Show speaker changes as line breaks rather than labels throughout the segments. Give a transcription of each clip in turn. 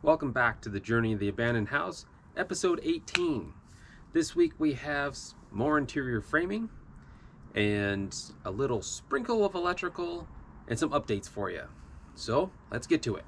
Welcome back to the Journey of the Abandoned House, episode 18. This week we have more interior framing and a little sprinkle of electrical and some updates for you. So let's get to it.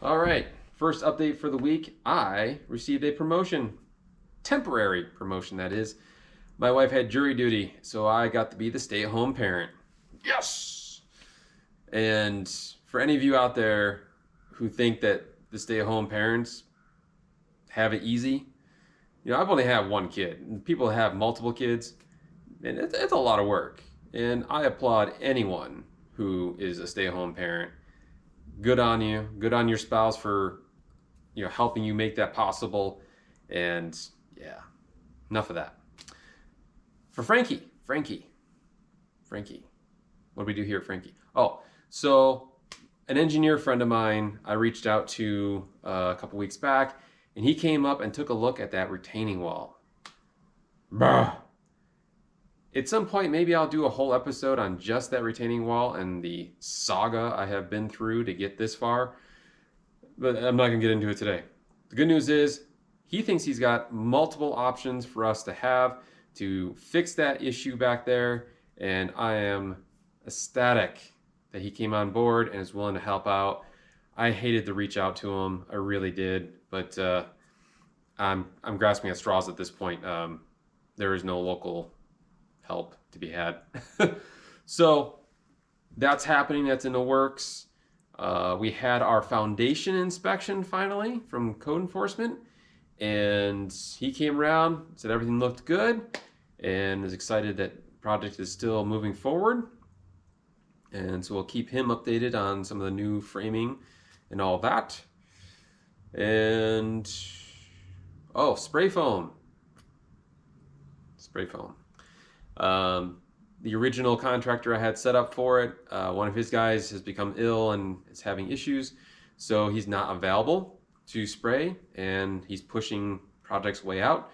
All right, first update for the week. I received a promotion, temporary promotion that is. My wife had jury duty, so I got to be the stay-at-home parent. Yes! And for any of you out there who think that the stay-at-home parents have it easy, I've only had one kid. People have multiple kids, and it's a lot of work. And I applaud anyone who is a stay-at-home parent. Good on you. Good on your spouse for, helping you make that possible. And yeah, enough of that. For Frankie. What do we do here, Frankie? Oh, so an engineer friend of mine I reached out to a couple weeks back, and he came up and took a look at that retaining wall. Bruh. At some point, maybe I'll do a whole episode on just that retaining wall and the saga I have been through to get this far, but I'm not gonna get into it today. The good news is he thinks he's got multiple options for us to have to fix that issue back there, and I am ecstatic that he came on board and is willing to help out. I hated to reach out to him, I really did, but I'm grasping at straws at this point. There is no local help to be had. So that's happening, that's in the works. We had our foundation inspection finally from code enforcement, and he came around, said everything looked good, and is excited that the project is still moving forward. And so we'll keep him updated on some of the new framing and all that. And spray foam. The original contractor I had set up for it, one of his guys has become ill and is having issues, so he's not available to spray, and he's pushing projects way out.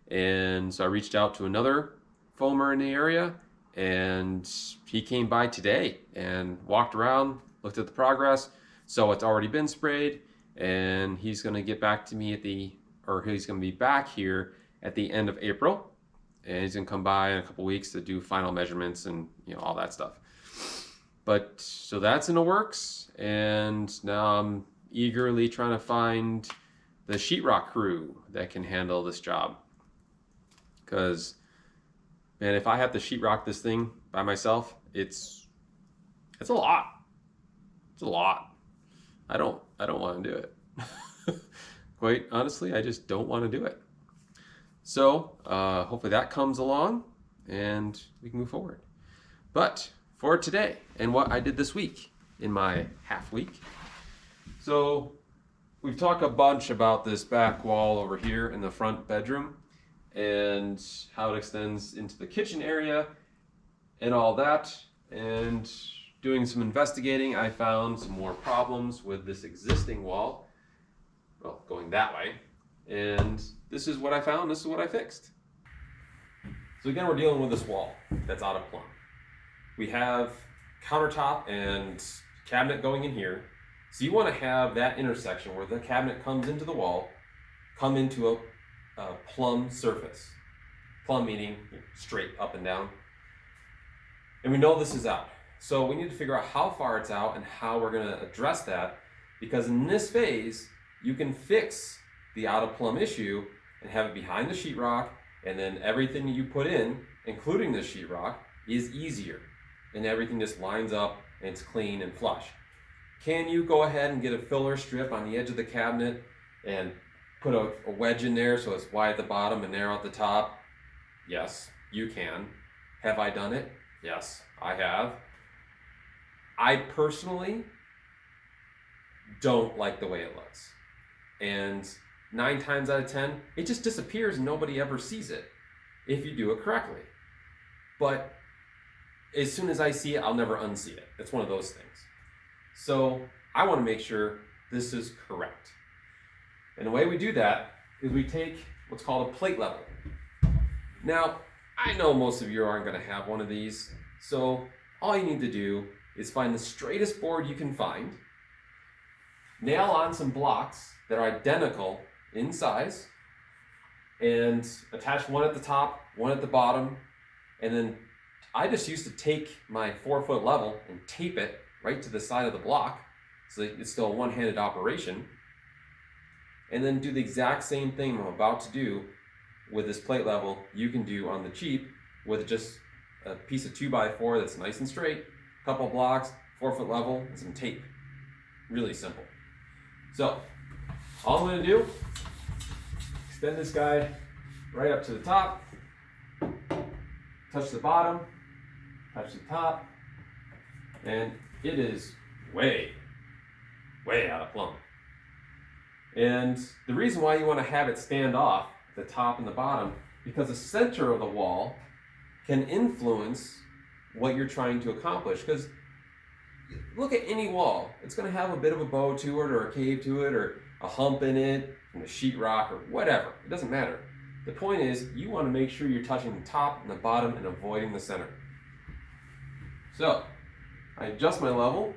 And so I reached out to another foamer in the area, and he came by today and walked around, looked at the progress. So it's already been sprayed, and he's going to get back to me he's going to be back here at the end of April. And he's gonna come by in a couple weeks to do final measurements and all that stuff. But so that's in the works, and now I'm eagerly trying to find the sheetrock crew that can handle this job. Because, man, if I have to sheetrock this thing by myself, it's a lot. It's a lot. I don't want to do it. Quite honestly, I just don't want to do it. So hopefully that comes along and we can move forward. But for today and what I did this week in my half week. So we've talked a bunch about this back wall over here in the front bedroom and how it extends into the kitchen area and all that. And doing some investigating, I found some more problems with this existing wall. Well, going that way. And this is what I found, this is what I fixed. So again, we're dealing with this wall that's out of plumb. We have countertop and cabinet going in here. So you want to have that intersection where the cabinet comes into the wall, come into a plumb surface. Plumb meaning straight up and down. And we know this is out. So we need to figure out how far it's out and how we're going to address that, because in this phase, you can fix the out of plumb issue and have it behind the sheetrock, and then everything you put in, including the sheetrock, is easier, and everything just lines up and it's clean and flush. Can you go ahead and get a filler strip on the edge of the cabinet and put a wedge in there so it's wide at the bottom and narrow at the top? Yes, you can. Have I done it? Yes, I have. I personally don't like the way it looks. And 9 times out of 10, it just disappears and nobody ever sees it if you do it correctly. But as soon as I see it, I'll never unsee it. It's one of those things. So I want to make sure this is correct. And the way we do that is we take what's called a plate level. Now, I know most of you aren't going to have one of these, so all you need to do is find the straightest board you can find, nail on some blocks that are identical in size, and attach one at the top, one at the bottom, and then I just used to take my 4-foot level and tape it right to the side of the block so that it's still a one-handed operation, and then do the exact same thing I'm about to do with this plate level you can do on the cheap with just a piece of 2x4 that's nice and straight, a couple blocks, 4-foot level, and some tape. Really simple. So all I'm going to do, extend this guy right up to the top, touch the bottom, touch the top, and it is way out of plumb. And the reason why you want to have it stand off the top and the bottom, because the center of the wall can influence what you're trying to accomplish. Because look at any wall, it's going to have a bit of a bow to it, or a cave to it, or a hump in it, and a sheetrock, or whatever. It doesn't matter. The point is, you want to make sure you're touching the top and the bottom and avoiding the center. So I adjust my level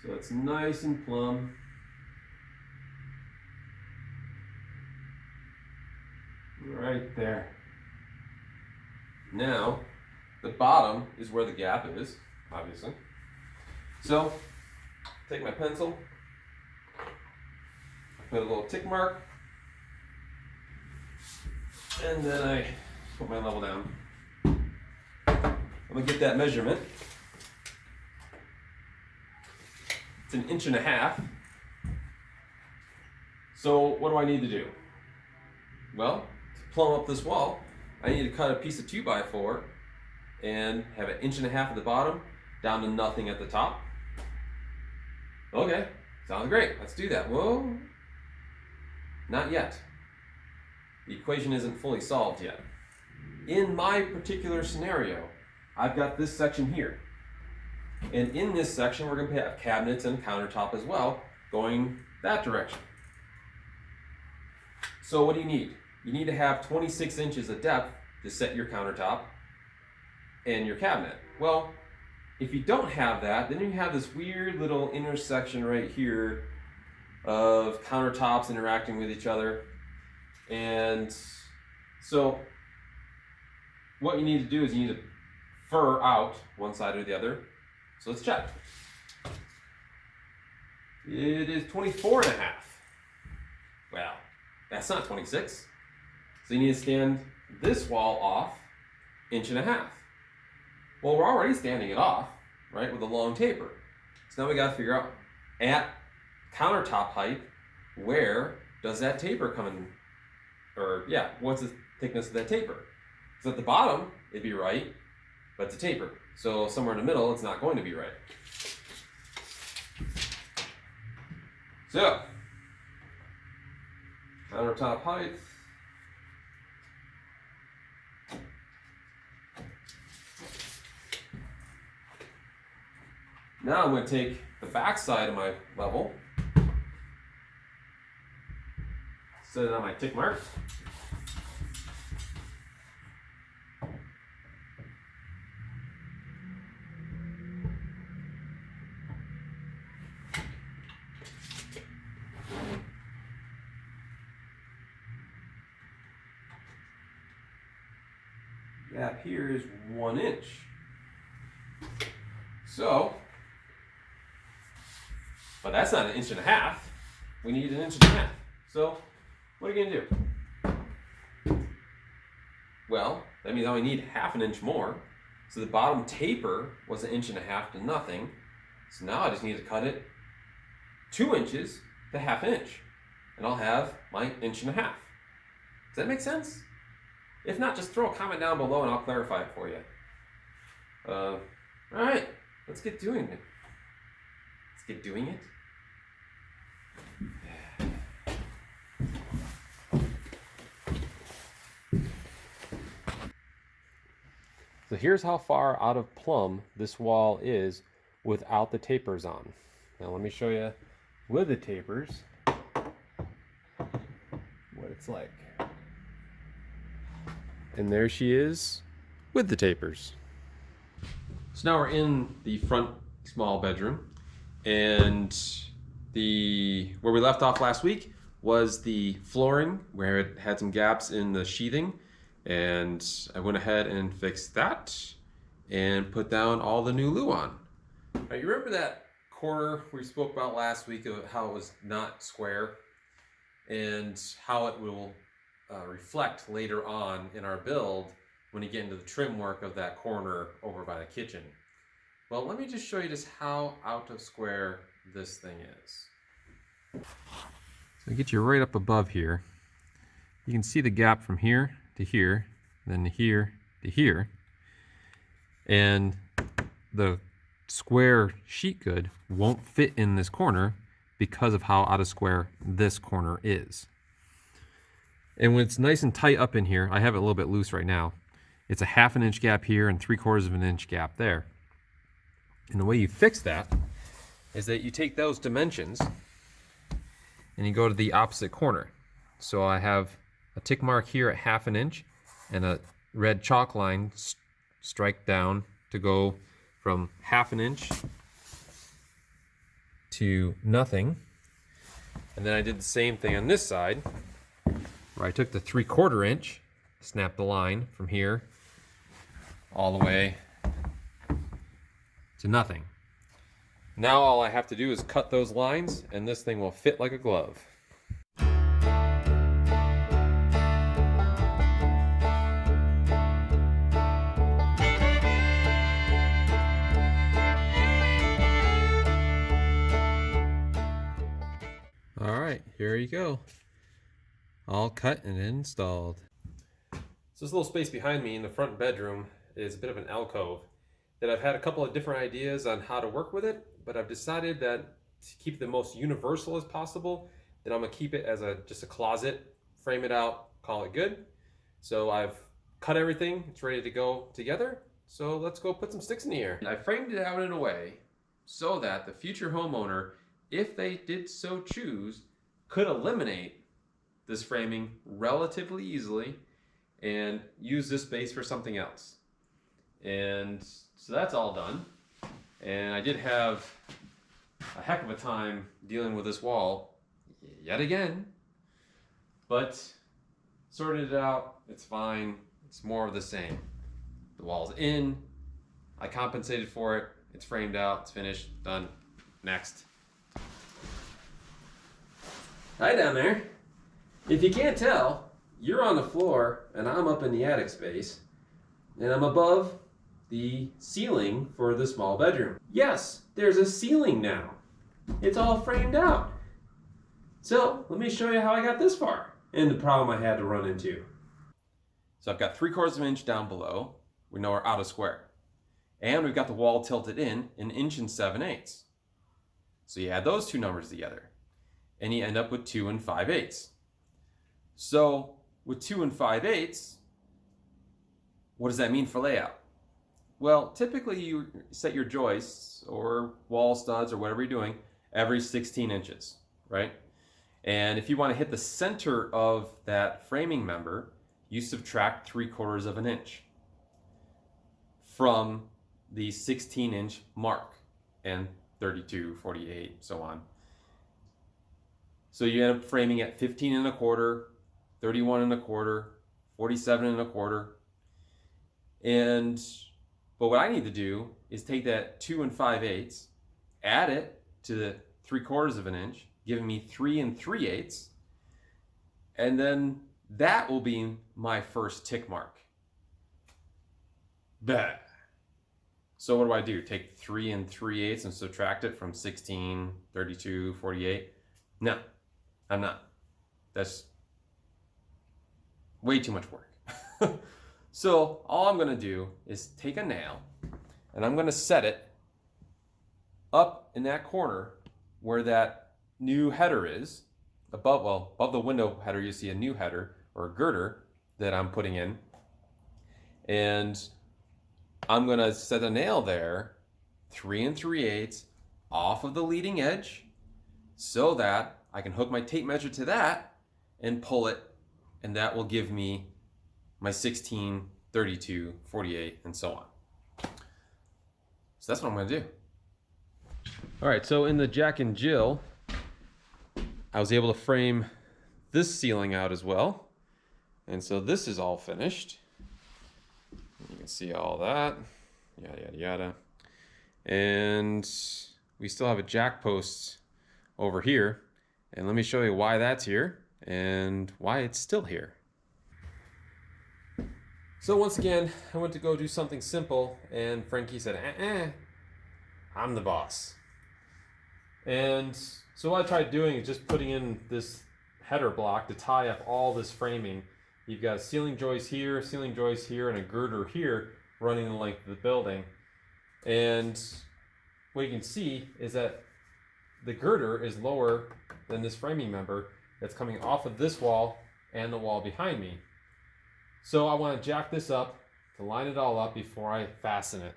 so it's nice and plumb. Right there. Now, the bottom is where the gap is, obviously. So, take my pencil, put a little tick mark, and then I put my level down. I'm gonna get that measurement. It's 1.5 inches. So, what do I need to do? Well, to plumb up this wall, I need to cut a piece of 2x4 and have 1.5 inches at the bottom, down to nothing at the top. Okay, sounds great. Let's do that. Whoa, not yet. The equation isn't fully solved yet. In my particular scenario, I've got this section here. And in this section, we're going to have cabinets and countertop as well, going that direction. So what do you need? You need to have 26 inches of depth to set your countertop and your cabinet. Well, if you don't have that, then you have this weird little intersection right here of countertops interacting with each other. And so what you need to do is you need to fur out one side or the other. So let's check. It is 24.5. Well, that's not 26. So you need to stand this wall off 1.5 inches. Well, we're already standing it off, right, with a long taper. So now we got to figure out at countertop height, where does that taper come in? Or yeah, what's the thickness of that taper? So at the bottom, it'd be right, but it's a taper. So somewhere in the middle, it's not going to be right. So, countertop height. Now I'm going to take the back side of my level, set it on my tick mark. Gap here is 1 inch. So, but that's not 1.5 inches. We need 1.5 inches. So, what are you going to do? Well, that means I only need 1/2 inch more. So the bottom taper was 1.5 inches to nothing. So now I just need to cut it 2 inches to 1/2 inch. And I'll have my 1.5 inches. Does that make sense? If not, just throw a comment down below and I'll clarify it for you. All right, let's get doing it. Let's get doing it. So here's how far out of plumb this wall is without the tapers on. Now let me show you with the tapers what it's like. And there she is with the tapers. So now we're in the front small bedroom, and where we left off last week was the flooring where it had some gaps in the sheathing, and I went ahead and fixed that and put down all the new luan. Now, you remember that corner we spoke about last week of how it was not square and how it will reflect later on in our build when you get into the trim work of that corner over by the kitchen. Well, let me just show you just how out of square this thing is. So get you right up above here. You can see the gap from here to here, then to here to here. And the square sheet good won't fit in this corner because of how out of square this corner is. And when it's nice and tight up in here, I have it a little bit loose right now. It's a 1/2 inch gap here and 3/4 inch gap there. And the way you fix that is that you take those dimensions and you go to the opposite corner. So I have a tick mark here at 1/2 inch and a red chalk line strike down to go from 1/2 inch to nothing. And then I did the same thing on this side, where I took the 3/4 inch, snapped the line from here all the way to nothing. Now all I have to do is cut those lines and this thing will fit like a glove. All right, here you go. All cut and installed. So this little space behind me in the front bedroom is a bit of an alcove that I've had a couple of different ideas on how to work with it, but I've decided that to keep it the most universal as possible, that I'm gonna keep it as just a closet, frame it out, call it good. So I've cut everything, it's ready to go together. So let's go put some sticks in the air. I framed it out in a way so that the future homeowner, if they did so choose, could eliminate this framing relatively easily and use this space for something else. And so that's all done. And I did have a heck of a time dealing with this wall yet again, but sorted it out. It's fine. It's more of the same. The wall's in. I compensated for it. It's framed out. It's finished. Done. Next. Hi down there. If you can't tell, you're on the floor and I'm up in the attic space, and I'm above the ceiling for the small bedroom. Yes, there's a ceiling now. It's all framed out. So let me show you how I got this far and the problem I had to run into. So I've got 3/4 inch down below. We know we're out of square. And we've got the wall tilted in 1 inch and 7/8. So you add those two numbers together and you end up with 2 5/8. So with 2 5/8, what does that mean for layout? Well, typically you set your joists or wall studs or whatever you're doing every 16 inches, right? And if you want to hit the center of that framing member, you subtract 3/4 inch from the 16 inch mark, and 32, 48, so on. So you end up framing at 15 1/4, 31 1/4, 47 1/4. But what I need to do is take that 2 5/8, add it to the 3/4 inch, giving me 3 3/8, and then that will be my first tick mark. Bah. So what do? Take 3 3/8 and subtract it from 16, 32, 48? No, I'm not. That's way too much work. So all I'm gonna do is take a nail and I'm gonna set it up in that corner where that new header is. Above the window header, you see a new header or a girder that I'm putting in. And I'm gonna set a nail there, 3 3/8 off of the leading edge, so that I can hook my tape measure to that and pull it, and that will give me my 16, 32, 48, and so on. So that's what I'm gonna do. All right, so in the Jack and Jill, I was able to frame this ceiling out as well. And so this is all finished. You can see all that, yada, yada, yada. And we still have a jack post over here. And let me show you why that's here and why it's still here. So once again, I went to go do something simple and Frankie said, I'm the boss. And so what I tried doing is just putting in this header block to tie up all this framing. You've got a ceiling joist here, and a girder here running the length of the building. And what you can see is that the girder is lower than this framing member that's coming off of this wall and the wall behind me. So I want to jack this up to line it all up before I fasten it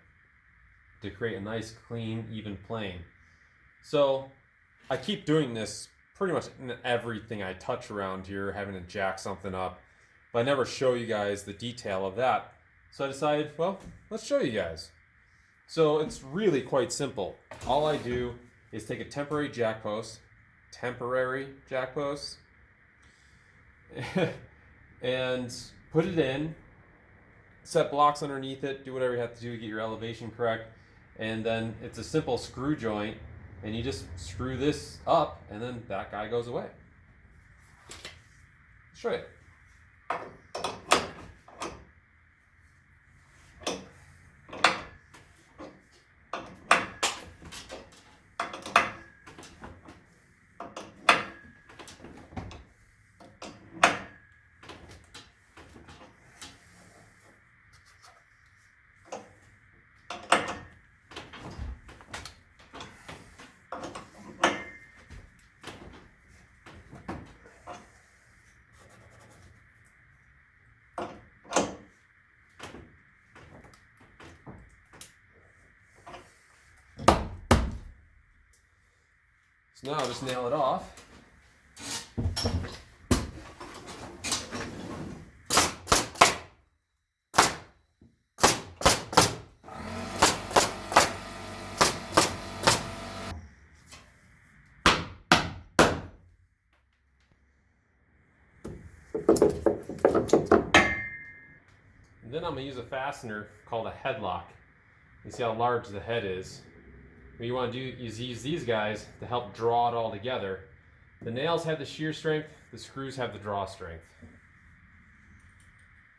to create a nice, clean, even plane. So I keep doing this pretty much in everything I touch around here, having to jack something up, but I never show you guys the detail of that. So I decided, well, let's show you guys. So it's really quite simple. All I do is take a temporary jack post, and put it in, set blocks underneath it, do whatever you have to do to get your elevation correct, and then it's a simple screw joint, and you just screw this up, and then that guy goes away. Show you. So now I'll just nail it off. And then I'm going to use a fastener called a headlock. You see how large the head is. What you want to do is use these guys to help draw it all together. The nails have the shear strength, the screws have the draw strength.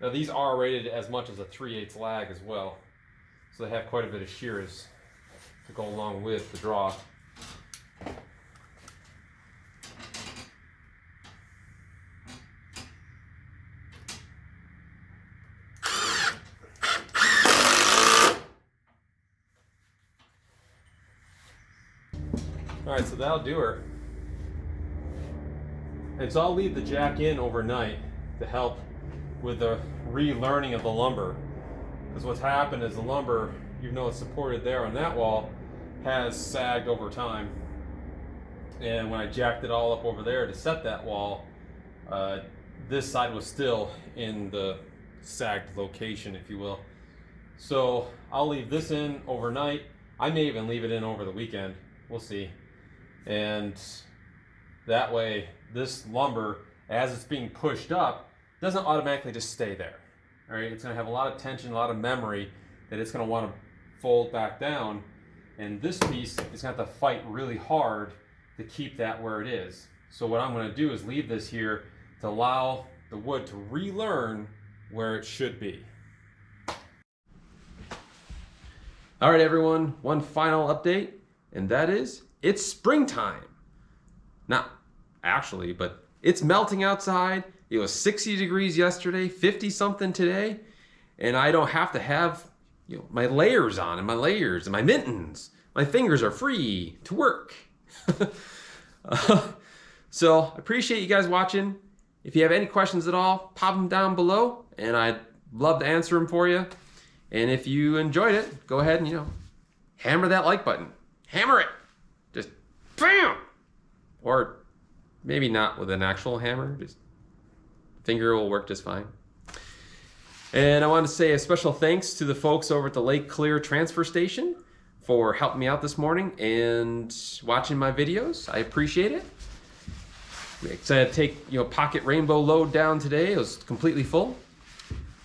Now these are rated as much as a 3/8 lag as well, so they have quite a bit of shears to go along with the draw. Alright, so that'll do her. And so I'll leave the jack in overnight to help with the relearning of the lumber. Because what's happened is the lumber, even though it's supported there on that wall, has sagged over time. And when I jacked it all up over there to set that wall, this side was still in the sagged location, if you will. So I'll leave this in overnight. I may even leave it in over the weekend. We'll see. And that way this lumber, as it's being pushed up, doesn't automatically just stay there. All right, it's going to have a lot of tension, a lot of memory that it's going to want to fold back down, and this piece is going to have to fight really hard to keep that where it is. So what I'm going to do is leave this here to allow the wood to relearn where it should be. All right, everyone, one final update, and that is it's springtime. Not actually, but it's melting outside. It was 60 degrees yesterday, 50 something today, and I don't have to have my layers on and my layers and my mittens. My fingers are free to work. So I appreciate you guys watching. If you have any questions at all, pop them down below, and I'd love to answer them for you. And if you enjoyed it, go ahead and, you know, hammer that like button. Hammer it. Just bam. Or maybe not with an actual hammer. Just finger will work just fine. And I want to say a special thanks to the folks over at the Lake Clear Transfer Station for helping me out this morning and watching my videos. I appreciate it. I had to take, you know, Pocket Rainbow load down today. It was completely full.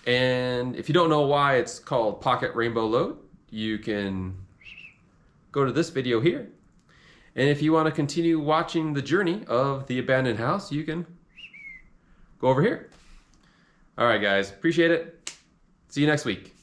And if you don't know why it's called Pocket Rainbow load, you can go to this video here. And if you want to continue watching the journey of the abandoned house, you can go over here. All right, guys, appreciate it. See you next week.